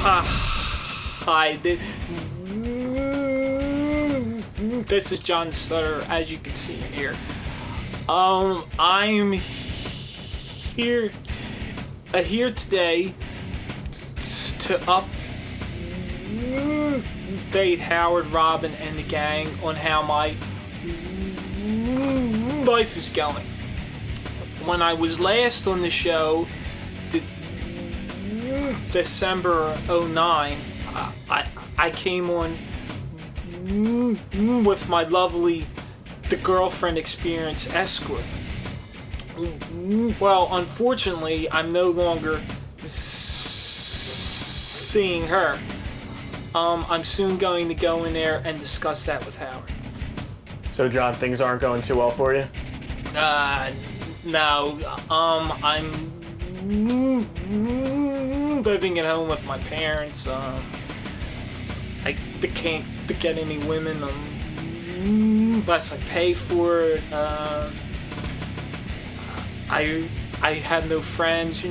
Hi, this is John Stutterer, as you can see in here. I'm here today to update Howard, Robin, and the gang on how my life is going. When I was last on the show, December 09, I came on with my lovely The Girlfriend Experience escort. Well, unfortunately, I'm no longer seeing her. I'm soon going to go in there and discuss that with Howard. So, John, things aren't going too well for you? No. I'm living at home with my parents. I can't get any women unless I pay for it. I have no friends,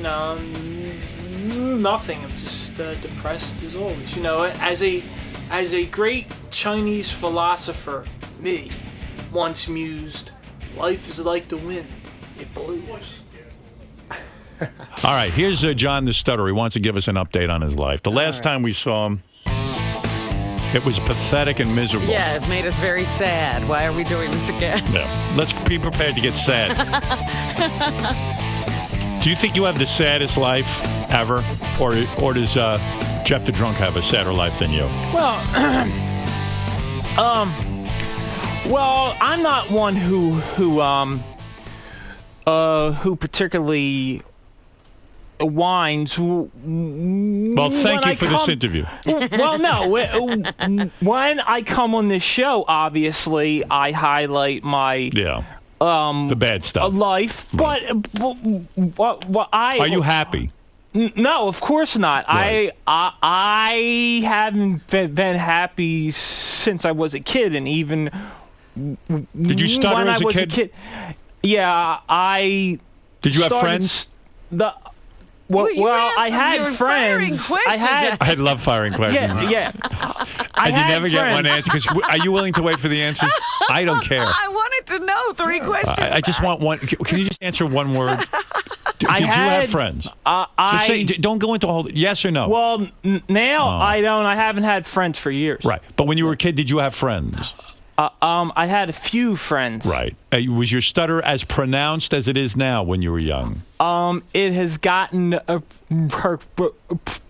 nothing. I'm just depressed as always. As a great Chinese philosopher, me, once mused, life is like the wind. It blows. All right, here's John the Stutterer. He wants to give us an update on his life. The last time we saw him, it was pathetic and miserable. Yeah, it made us very sad. Why are we doing this again? Yeah. Let's be prepared to get sad. Do you think you have the saddest life ever? Or does Jeff the Drunk have a sadder life than you? Well, I'm not one who particularly whines. Well, thank you for this interview. Well, no. When I come on this show, obviously, I highlight my the bad stuff life. Right. But are you happy? No, of course not. Right. I haven't been happy since I was a kid, and even did you stutter when as I was a kid? Yeah, I. Did you have friends? I had friends. I love firing questions. Yeah. And you never get one answer. Are you willing to wait for the answers? I don't care. I wanted to know 3 questions. I just want one. Can you just answer one word? Did you have friends? Don't go into all. Yes or no? Well, now I don't. I haven't had friends for years. Right. But when you were a kid, did you have friends? I had a few friends. Right. Was your stutter as pronounced as it is now when you were young? It has gotten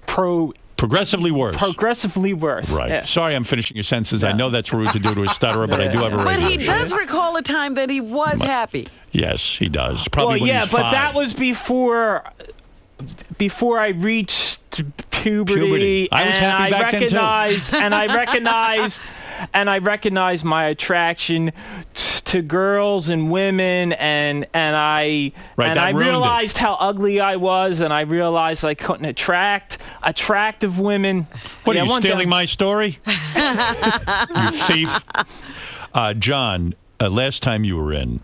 progressively worse. Progressively worse. Right. Yeah. Sorry, I'm finishing your sentences. Yeah. I know that's rude to do to a stutterer, but I do have a radio But he show. does recall a time that he was happy. Yes, he does. Probably when he was 5. But that was before I reached puberty. I was happy back then too. And I recognized my attraction to girls and women, and I realized how ugly I was, and I realized I couldn't attract attractive women. What, are you stealing my story? You thief. John, last time you were in,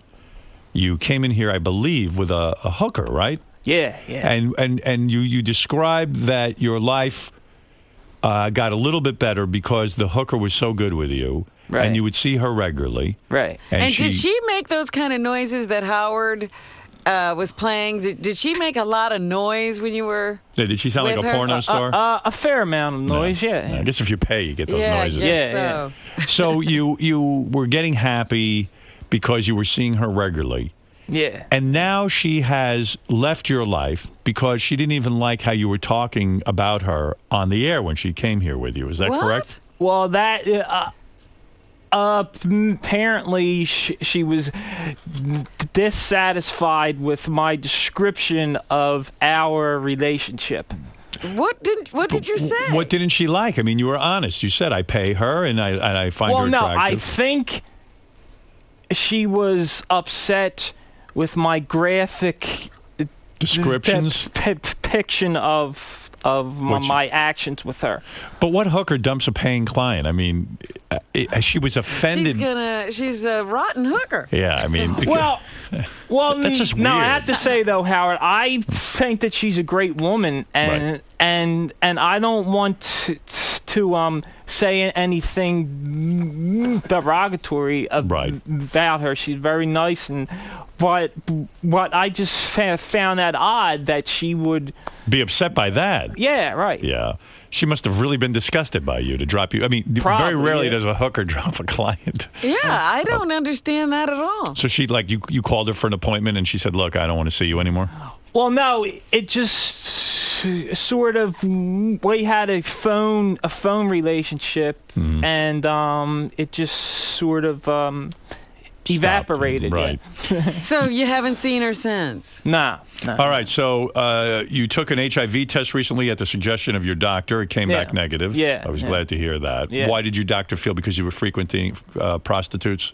you came in here, I believe, with a hooker, right? Yeah. And you described that your life got a little bit better because the hooker was so good with you, right. And you would see her regularly. Right. And did she make those kind of noises that Howard was playing? Did she make a lot of noise when you were Did she sound like a porno star? A fair amount of noise, yeah. I guess if you pay, you get those noises. Yeah. So you were getting happy because you were seeing her regularly. Yeah. And now she has left your life because she didn't even like how you were talking about her on the air when she came here with you. Is that correct? Well, that apparently she was dissatisfied with my description of our relationship. What did you say? What didn't she like? I mean, you were honest. You said I pay her and I find her attractive. Well, no, I think she was upset with my graphic descriptions depiction of my actions with her. But what hooker dumps a paying client? I mean, she was offended. She's a rotten hooker. Yeah, I mean, well, that's just weird. No, I have to say though, Howard, I think that she's a great woman, and and I don't want to say anything derogatory about her. She's very nice, but I just found that odd that she would be upset by that. Yeah, right. Yeah. She must have really been disgusted by you to drop you. I mean, Probably, very rarely does a hooker drop a client. Yeah, I don't understand that at all. So she, like, you called her for an appointment and she said, look, I don't want to see you anymore? Well, no, it just sort of, we had a phone relationship, and it just sort of evaporated. Right. So you haven't seen her since? No. All right, so you took an HIV test recently at the suggestion of your doctor. It came back negative. Yeah. I was glad to hear that. Yeah. Why did your doctor feel? Because you were frequenting prostitutes?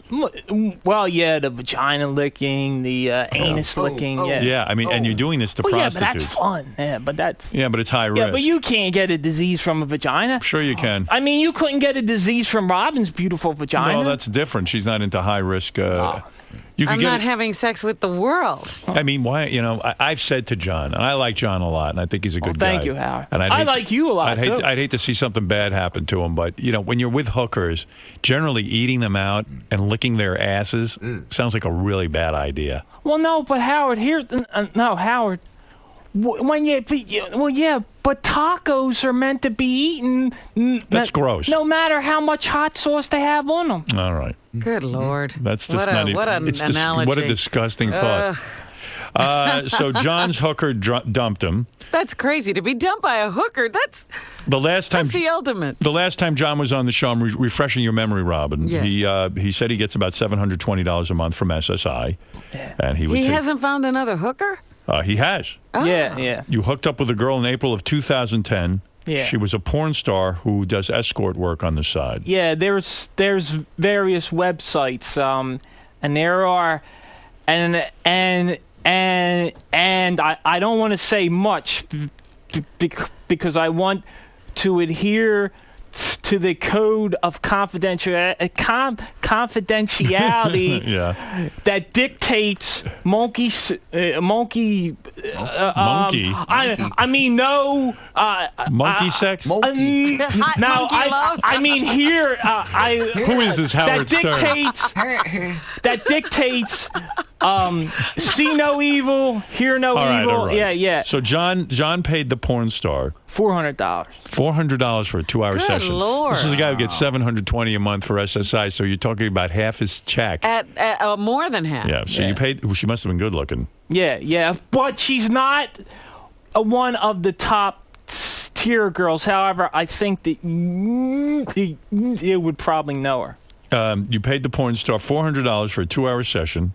Well, yeah, the vagina licking, the anus licking, yeah. Yeah, I mean, and you're doing this to prostitutes. Yeah, but that's fun. Yeah, but it's high risk. Yeah, but you can't get a disease from a vagina. Sure you can. I mean, you couldn't get a disease from Robin's beautiful vagina. No, that's different. She's not into high risk. I'm not having sex with the world. I mean, why? I've said to John, and I like John a lot, and I think he's a good guy. Thank you, Howard. And I like you a lot, too. I'd hate to see something bad happen to him, but, when you're with hookers, generally eating them out and licking their asses sounds like a really bad idea. Well, no, but Howard, Howard, but tacos are meant to be eaten. That's gross. No matter how much hot sauce they have on them. All right. Good Lord. That's just not even. What an analogy. What a disgusting thought. So John's hooker dumped him. That's crazy. To be dumped by a hooker, that's the ultimate. The last time John was on the show, I'm refreshing your memory, Robin. Yeah. He said he gets about $720 a month from SSI. Yeah. And he hasn't found another hooker? He has. Oh. Yeah. You hooked up with a girl in April of 2010. Yeah. She was a porn star who does escort work on the side. Yeah, there's various websites, and there are, and I don't want to say much because I want to adhere to the code of confidentiality that dictates monkey. I mean, no. Monkey sex? No, I mean here. Who is this Howard Stern? That dictates. See no evil, hear no evil. All right. Yeah. So John paid the porn star $400. $400 for a 2-hour session. Good Lord. This is a guy who gets $720 a month for SSI. So you're talking about half his check. At more than half. Yeah. So you paid. Well, she must have been good looking. Yeah. But she's not one of the top tier girls. However, I think that you would probably know her. You paid the porn star $400 for a 2-hour session.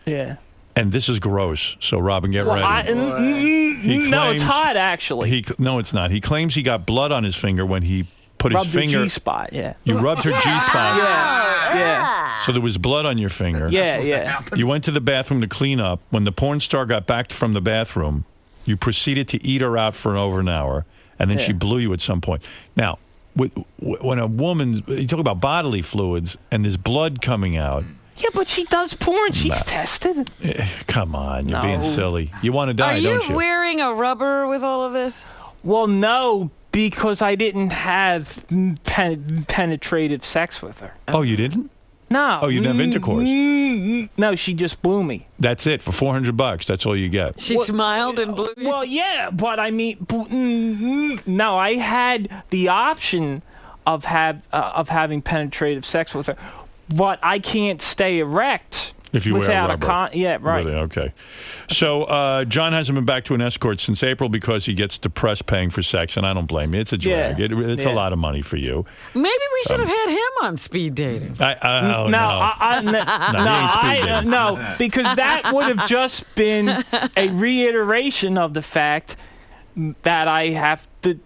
Yeah. And this is gross. So, Robin, get ready. No, it's hot, actually. No, it's not. He claims he got blood on his finger when he put his finger. Rubbed G-spot, yeah. You rubbed her G-spot. Yeah. So there was blood on your finger. Yeah. You went to the bathroom to clean up. When the porn star got back from the bathroom, you proceeded to eat her out for over an hour, and then she blew you at some point. Now, when a woman, you talk about bodily fluids, and there's blood coming out. Yeah, but she does porn. She's tested. Come on, you're being silly. You want to die, don't you? Are you wearing a rubber with all of this? Well, no, because I didn't have penetrative sex with her. Oh, you didn't? No. Oh, you didn't have intercourse? No, she just blew me. That's it, for $400. That's all you get. She smiled and blew you? Well, yeah, but I mean, no, I had the option of having penetrative sex with her. But I can't stay erect if you without wear a rubber. Yeah, right. Really? Okay. So John hasn't been back to an escort since April because he gets depressed paying for sex, and I don't blame you. It's a drag. Yeah. It's a lot of money for you. Maybe we should have had him on speed dating. No, because that would have just been a reiteration of the fact that I have to.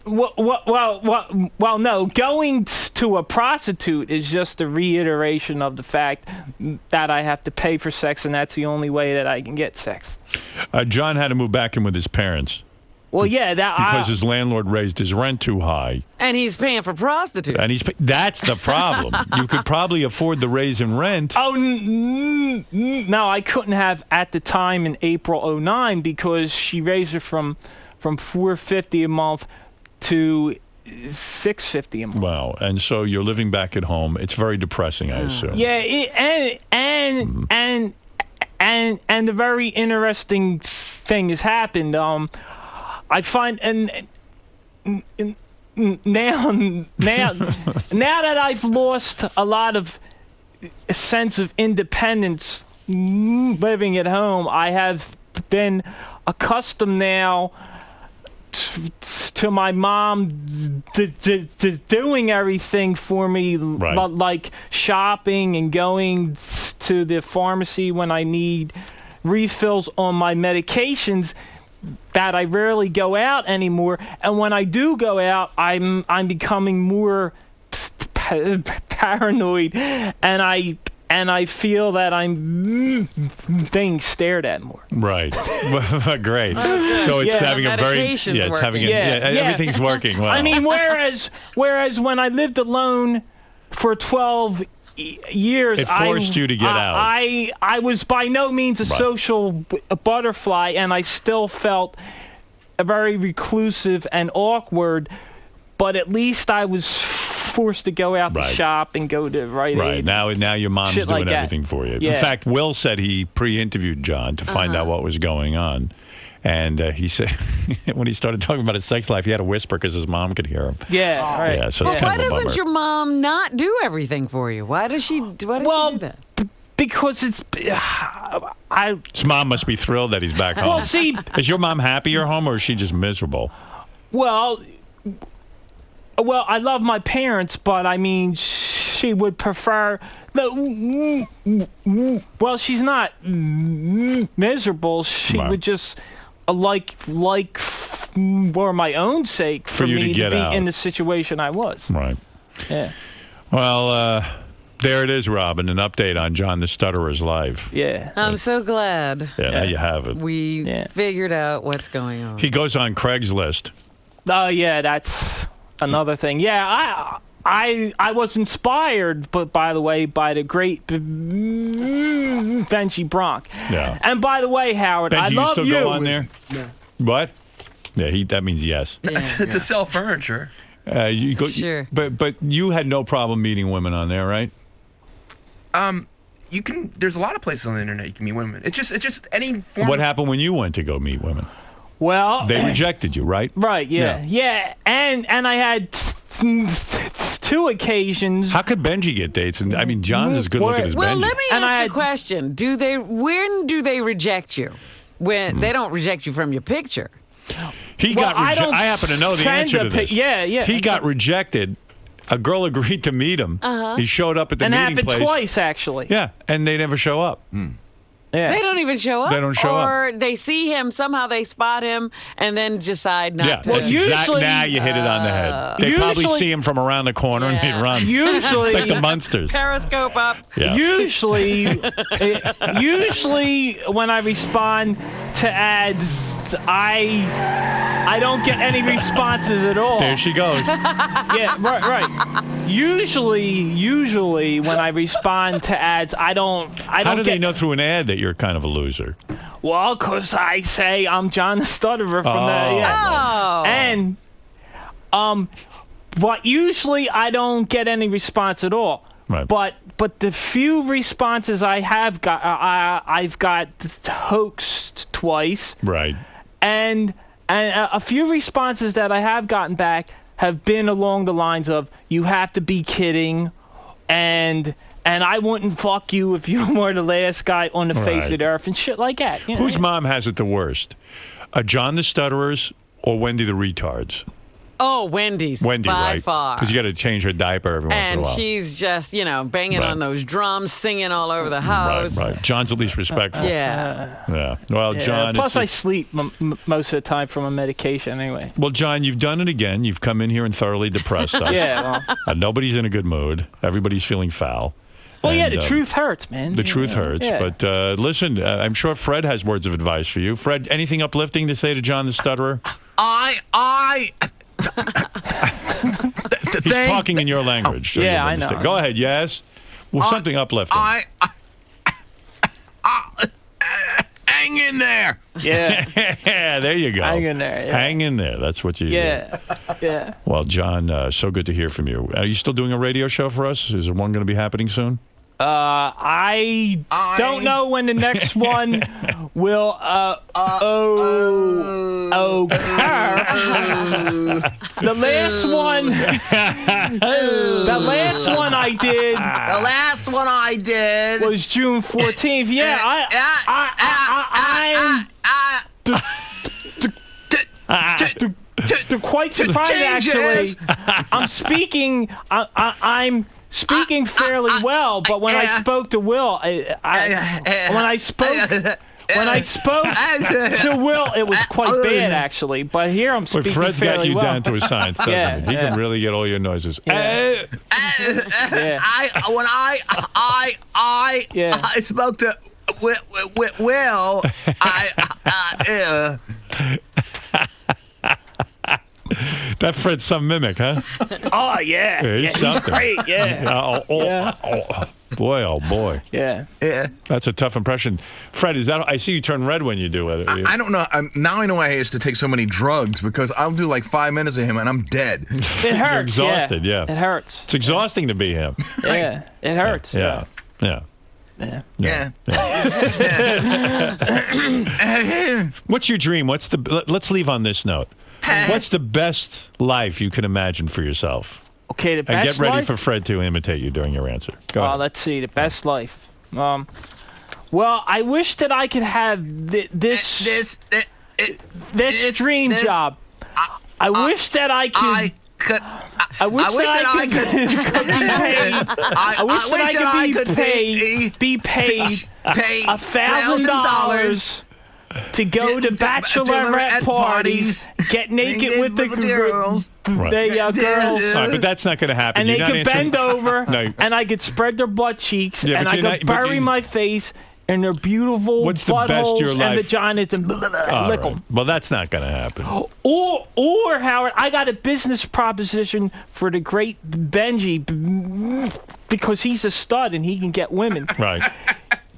Well, no. Going to a prostitute is just a reiteration of the fact that I have to pay for sex, and that's the only way that I can get sex. John had to move back in with his parents. Well, yeah, because his landlord raised his rent too high, and he's paying for prostitutes. And that's the problem. You could probably afford the raise in rent. Oh no, I couldn't have at the time in April '09 because she raised it from from $450 a month to $650 a month. Wow. And so you're living back at home. It's very depressing, I assume. Yeah, and the very interesting thing has happened. I find now that I've lost a lot of a sense of independence living at home, I have been accustomed now to my mom doing everything for me, right. like shopping and going to the pharmacy when I need refills on my medications, that I rarely go out anymore. And when I do go out, I'm becoming more paranoid, and I feel that I'm being stared at more. Right. Great. So it's having a very everything's working well. I mean, whereas when I lived alone for 12 years, it forced you to get out. I was by no means a social butterfly, and I still felt very reclusive and awkward. But at least I was forced to go out to shop and go to Rite Aid. Now your mom's doing like everything for you. Yeah. In fact, Will said he pre-interviewed John to find out what was going on. And he said when he started talking about his sex life, he had to whisper because his mom could hear him. Yeah, right. Yeah, so Well, it's kind why of a doesn't bummer. your mom not do everything for you? Why does she do that? Because it's His mom must be thrilled that he's back home. well, see, Is your mom happier home, or is she just miserable? well, I love my parents, but I mean, she would prefer. Well, she's not miserable. She would just like for my own sake, for you to me get to be out. in the situation I was. Right. Yeah. Well, there it is, Robin. An update on John the Stutterer's life. Yeah. I'm so glad Yeah, now you have it. we figured out what's going on. He goes on Craigslist. Oh yeah, that's another thing. Yeah, I was inspired, but by the way, by the great Benji Bronk. Yeah. And by the way, Howard, Benji, I love you. you. Still go on there? No. What? Yeah, that means yes. To sell furniture. You go, Sure. But you had no problem meeting women on there, right? You can. There's a lot of places on the internet you can meet women. It's just any form. What happened when you went to go meet women? Well, They rejected you, right? right, yeah, and I had two occasions. How could Benji get dates? And I mean, John's as good looking as Well, Benji. let me And I ask had- a question. When do they reject you? When they don't reject you from your picture. He Well, got I rejected. don't I happen to know the send answer a to this. yeah. He got rejected. A girl agreed to meet him. He showed up at the And meeting happened place. twice, actually. Yeah, and they never show up. Yeah. They don't even show up. They don't show up. Or they see him, somehow they spot him, and then decide not Yeah, to. that's usually- exactly. Now you hit it on the head. They probably usually- see him from around the corner and Yeah. they'd run. Usually, It's like the Munsters. Periscope up. Yeah. Usually when I respond to ads, I don't get any responses at all. There she goes. Yeah, right. Usually when I respond to ads, I don't How do get. they know through an ad that you're kind of a loser? Well, because I say I'm John the Stutterer from the Oh. and but usually I don't get any response at all. Right. But the few responses I have got, I've got hoaxed twice. Right. And a few responses that I have gotten back have been along the lines of, "You have to be kidding," and I wouldn't fuck you if you were the last guy on the face Right. of the earth, and shit like that. You know? Whose mom has it the worst? John the Stutterer's or Wendy the Retard's? Oh, Wendy's. Wendy, by right? far. Because you got to change her diaper every once in a And while. she's just, banging Right. on those drums, singing all over the Right, house. right. John's at least respectful. Yeah. Yeah. Well, Yeah, John. plus, I it's- sleep most of the time from a medication anyway. Well, John, you've done it again. You've come in here and thoroughly depressed us. Yeah. Well, Nobody's in a good mood. Everybody's feeling foul. yeah. And, The truth hurts, man. The truth hurts. Yeah. But listen, I'm sure Fred has words of advice for you. Fred, anything uplifting to say to John the Stutterer? He's talking in your language. so Yeah, you'll I know. understand. Go ahead, yes? Well, something uplifting. Hang Hang in there. Yeah. There you go. Hang in there. Yeah. Hang in there. That's what you Yeah. Yeah. Well, John, so good to hear from you. Are you still doing a radio show for us? Is there one going to be happening soon? I don't know when the next one will the last one I did was June 14th. Yeah, I'm quite surprised actually. I'm speaking fairly well, but when I spoke to Will, when I spoke to Will, it was quite bad actually. But here I'm speaking Fred's fairly well. Fred's got you down to a science, doesn't he? He can really get all your noises. Yeah. I spoke to Will. That Fred's some mimic, huh? Oh yeah, he's great. Yeah. Boy, oh boy. Yeah. That's a tough impression. Fred, is that? I see you turn red when you do it. I don't know. Now I know why he has to take so many drugs, because I'll do like 5 minutes of him and I'm dead. It hurts. You're exhausted. Yeah. It hurts. It's exhausting to be him. Yeah. It hurts. Yeah. What's your dream? Let's leave on this note. What's the best life you can imagine for yourself? Okay, the best life. And get ready for Fred to imitate you during your answer. Go ahead. Let's see. The best life. Well, I wish that I could have this dream job. I wish that I could. I wish that I could be paid $1,000 to go to bachelorette parties, get naked with the girls. Girls. All right, but that's not going to happen. And they could bend over, and I could spread their butt cheeks, and I could bury my face in their beautiful buttholes and vaginas and lick them. Well, that's not going to happen. Or, Howard, I got a business proposition for the great Benji, because he's a stud and he can get women. Right.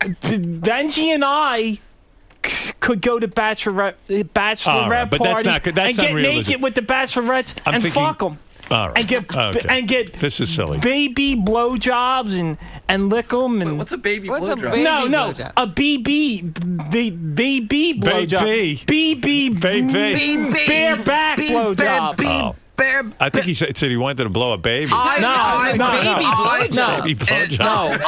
Benji and I could go to bachelorette parties and get naked with the bachelorettes and fuck them. All right. And get this is silly. Baby blowjobs and lick them. And what's a baby blowjob? A BB blowjob. BB bareback blowjob. I think he said he wanted to blow a baby. No. Baby blowjob.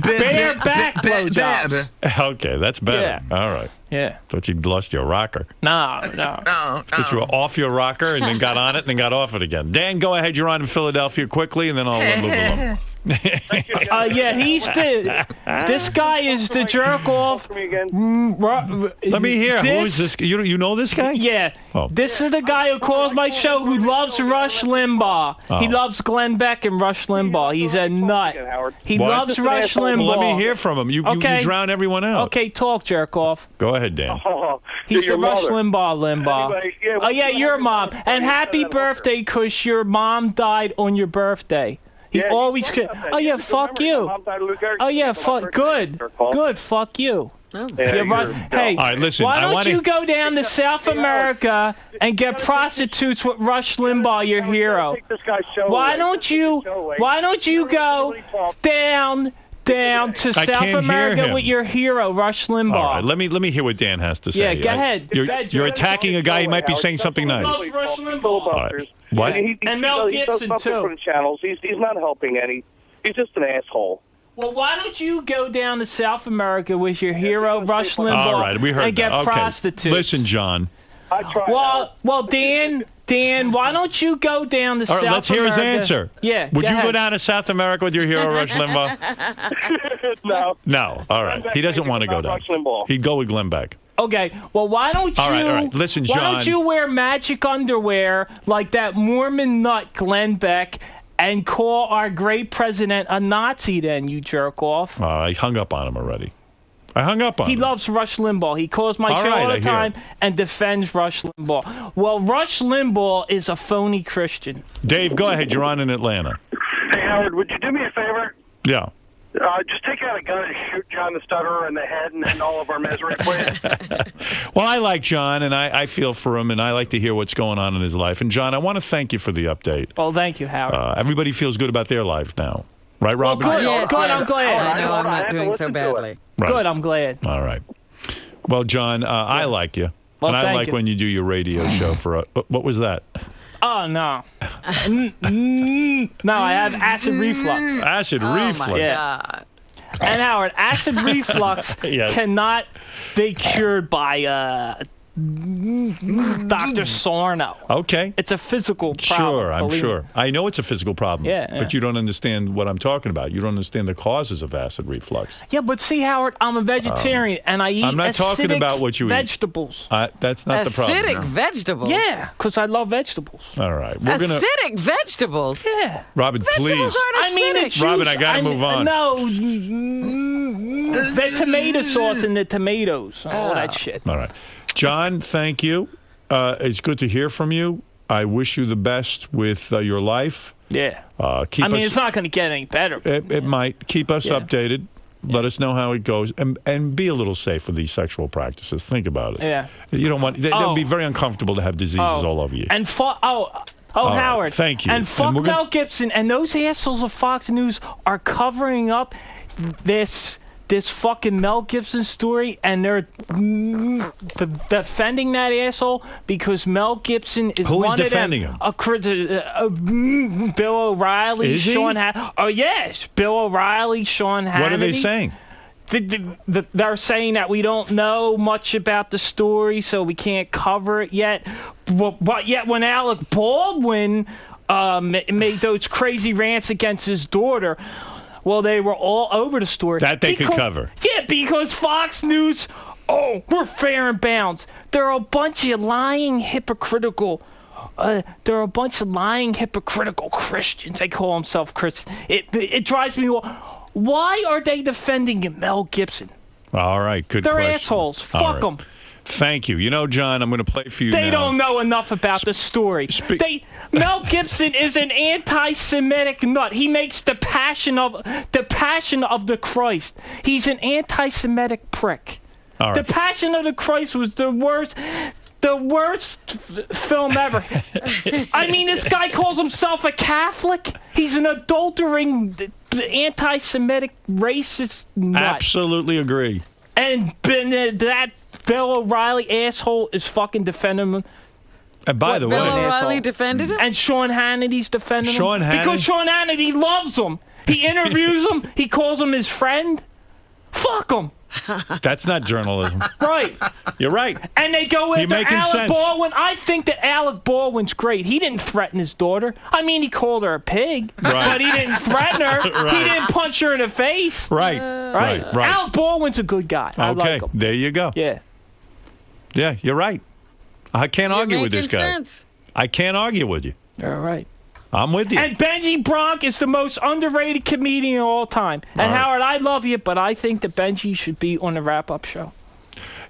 Bareback blowjobs. Okay, that's better. Yeah. All right. Yeah. Thought you'd lost your rocker. No. Thought you were off your rocker and then got on it and then got off it again. Dan, go ahead. You're on in Philadelphia quickly, and then I'll move along. This guy is the jerk off. Let me hear. Who is this? You know this guy? Yeah. Oh. This is the guy who calls my show, who loves Rush Limbaugh. Oh. He loves Glenn Beck and Rush Limbaugh. He's a nut. He loves Rush Limbaugh. Well, let me hear from him. You drown everyone out. Okay, talk, jerk off. Go ahead, Dan. He's the Rush Limbaugh. Anyway, your mom. And happy birthday, because your mom died on your birthday. He always could. Oh yeah, fuck you. Oh yeah, fuck. Good. Fuck you. Hey, all right, listen, why don't you go down to South America and get prostitutes with Rush Limbaugh, your hero? Why don't you go down to South America with your hero, Rush Limbaugh? All right, let me hear what Dan has to say. Yeah, go ahead. You're attacking a guy. He might be saying something nice. Rush Limbaugh. All right. What? And Mel Gibson, too. Different channels. He's not helping any. He's just an asshole. Well, why don't you go down to South America with your hero, Rush Limbaugh, all right, we heard and get that. Okay. prostitutes? Listen, John. I tried. Well, Dan, why don't you go down to South America? All right, let's hear his answer. Yeah. Would you go down to South America with your hero, Rush Limbaugh? No. All right. He doesn't want to go down. He'd go with Glenn Beck. Okay, well, why don't you... All right. Listen, John. Why don't you wear magic underwear like that Mormon nut Glenn Beck and call our great president a Nazi then, you jerk off? I hung up on him already. He loves Rush Limbaugh. He calls my show all the time and defends Rush Limbaugh. Well, Rush Limbaugh is a phony Christian. Dave, go ahead. You're on in Atlanta. Hey, Howard, would you do me a favor? Yeah. Just take out a gun and shoot John the Stutterer in the head and end all of our misery, please. Well, I like John, and I feel for him, and I like to hear what's going on in his life. And, John, I want to thank you for the update. Well, thank you, Howard. Everybody feels good about their life now. Right, Robin? Well, good. Yes, Good, yes. I'm glad. I know I'm not doing so badly. Right. Good, I'm glad. All right. Well, John, I like you. Well, and I thank like you. when you do your radio show for what was that? Oh, no. No, I have acid reflux. Acid reflux. Oh, my God. And, Howard, acid reflux Yes. cannot be cured by Dr. Sarno. Okay. It's a physical problem. Sure, I'm believe sure. me. I know it's a physical problem. Yeah, But you don't understand what I'm talking about. You don't understand the causes of acid reflux. Yeah, but see, Howard, I'm a vegetarian, and I eat I'm not talking acidic about what you eat. vegetables. That's not the problem. Acidic vegetables? Yeah, because I love vegetables. All right. We're gonna Acidic vegetables? Yeah. Robin, please. Vegetables aren't I mean, the acidic. juice. Robin, I gotta move on. No, the tomato sauce and the tomatoes, all that shit. All right. John, thank you. It's good to hear from you. I wish you the best with your life. Yeah. Keep I mean, us, it's not going to get any better. It might. Keep us Yeah. updated. Let us know how it goes. And be a little safe with these sexual practices. Think about it. Yeah. You don't want. It would be very uncomfortable to have diseases all over you. And Howard. Right, thank you. And fuck And we're gonna- Mel Gibson. And those assholes of Fox News are covering up this fucking Mel Gibson story, and they're defending that asshole because Mel Gibson is Who is one of defending them. him? Bill O'Reilly, Is he? Sean Hannity. Oh yes, Bill O'Reilly, Sean Hannity. What are they saying? They're saying that we don't know much about the story, so we can't cover it yet. But yet, when Alec Baldwin made those crazy rants against his daughter, well, they were all over the story. That they could cover. Yeah, because Fox News, we're fair and balanced. There are a bunch of lying, hypocritical. There are a bunch of lying, hypocritical Christians. They call themselves Christians. It drives me. Why are they defending Mel Gibson? All right, good They're question. assholes. All Fuck right. them. Thank you. You know, John, I'm going to play for you They now. don't know enough about the story. Mel Gibson is an anti-Semitic nut. He makes the passion of the Christ. He's an anti-Semitic prick. All right. The Passion of the Christ was the worst film ever. I mean, this guy calls himself a Catholic. He's an adulterating, anti-Semitic, racist nut. Absolutely agree. And that Bill O'Reilly asshole is fucking defending him. And by the Bill way, O'Reilly asshole. defended him? And Sean Hannity's defending Sean him. Hannity? Because Sean Hannity loves him. He interviews him. He calls him his friend. Fuck him. that's not journalism. Right. You're right. And they go You're after making Alec sense. Baldwin. I think that Alec Baldwin's great. He didn't threaten his daughter. I mean, he called her a pig, Right. but he didn't threaten her. Right. He didn't punch her in the face. Right. Right. Right. Alec Baldwin's a good guy. I Okay. like him. There you go. Yeah. Yeah, you're right. I can't You're argue with making this guy. sense. I can't argue with you. All right. I'm with you. And Benji Bronk is the most underrated comedian of all time. And All right. Howard, I love you, but I think that Benji should be on the wrap-up show.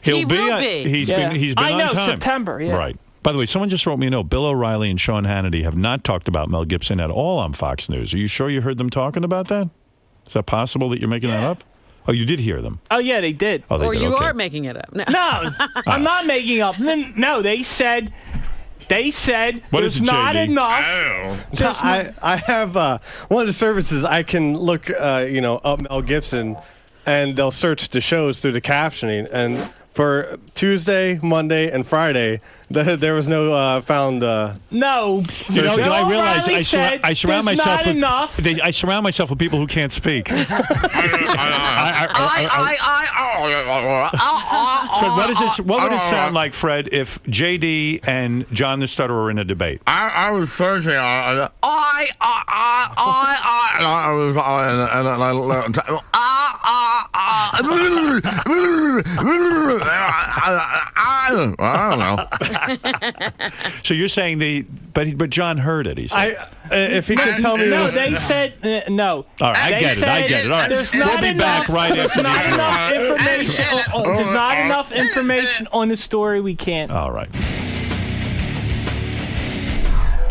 He will on- be. He's Yeah. been. He's been I know, on time. September, yeah. Right. By the way, someone just wrote me a note. Bill O'Reilly and Sean Hannity have not talked about Mel Gibson at all on Fox News. Are you sure you heard them talking about that? Is that possible that you're making that up? Oh, you did hear them. Oh, yeah, they did. Oh, they Or did. you Okay. are making it up. No. No, I'm not making up. No, they said What is there's it, not JD? enough. There's I have one of the services I can look up Mel Gibson, and they'll search the shows through the captioning. And for Tuesday, Monday, and Friday, there was no found. No. You know, Bill I realize O'Reilly I said surround there's myself not with enough. I surround myself with people who can't speak. Fred, what would it sound like, Fred, if JD and John the Stutterer were in a debate? I was searching. I don't know. So you're saying but John heard it. He said. If he could tell me. No, they said no. All right, I They get it. I said get it. All right, There's we'll not be enough, back right there's after not these enough words. information. There's not enough information on the story. We can't. All right.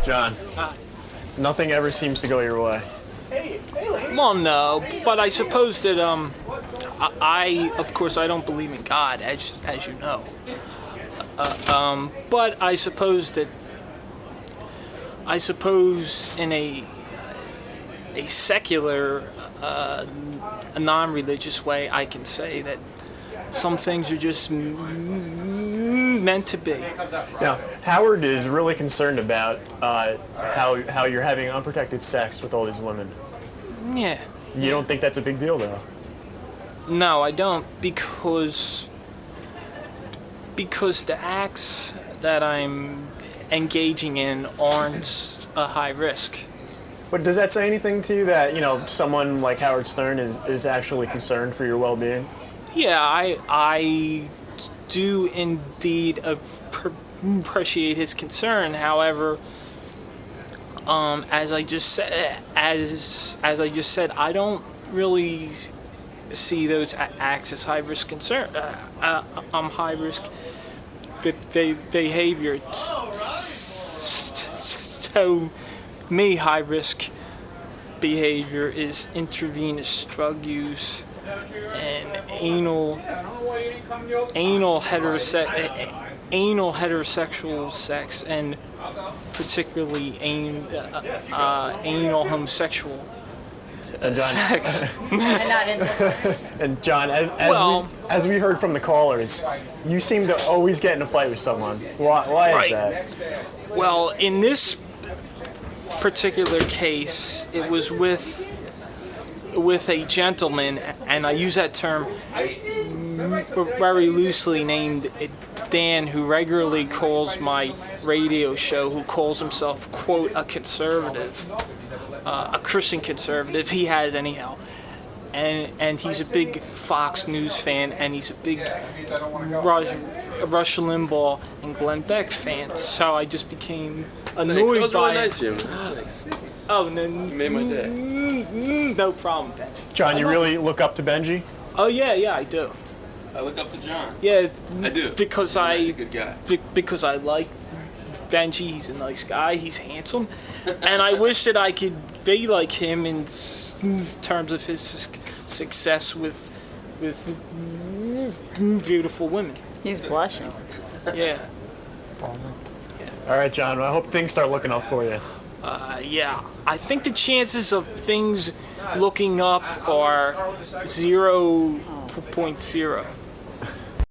John, nothing ever seems to go your way. Hey, Well, no, but I suppose that of course, I don't believe in God, as you know. But I suppose in a secular, a non-religious way, I can say that some things are just meant to be. Now, Howard is really concerned about how you're having unprotected sex with all these women. Yeah. You don't think that's a big deal, though? No, I don't, because the acts that I'm engaging in aren't a high risk. But does that say anything to you that, someone like Howard Stern is actually concerned for your well-being? Yeah, I do indeed appreciate his concern. However, as I just said, I don't really see those acts as high risk concern. High risk behavior. So, me, high risk behavior is intravenous drug use and anal heterosexual sex, and particularly anal homosexual sex. And John, as we heard from the callers, you seem to always get in a fight with someone. Why is that? Well, in this particular case, it was with a gentleman, and I use that term very loosely, named Dan, who regularly calls my radio show, who calls himself, quote, a conservative, a Christian conservative. He has anyhow. And he's a big Fox News fan, and he's a big Rush Limbaugh and Glenn Beck fan. So I just became annoyed by it. That was really nice, Jim. Thanks. Oh, no, You made my day. No problem, Benji. John, you really look up to Benji? Oh yeah, I do. I look up to John. Yeah, I do. Because He's a good guy. Because I like Benji. He's a nice guy. He's handsome, and I wish that I could be like him in terms of his success with beautiful women. He's blushing. Yeah. All right, John. I hope things start looking up for you. Yeah. I think the chances of things looking up are 0.0.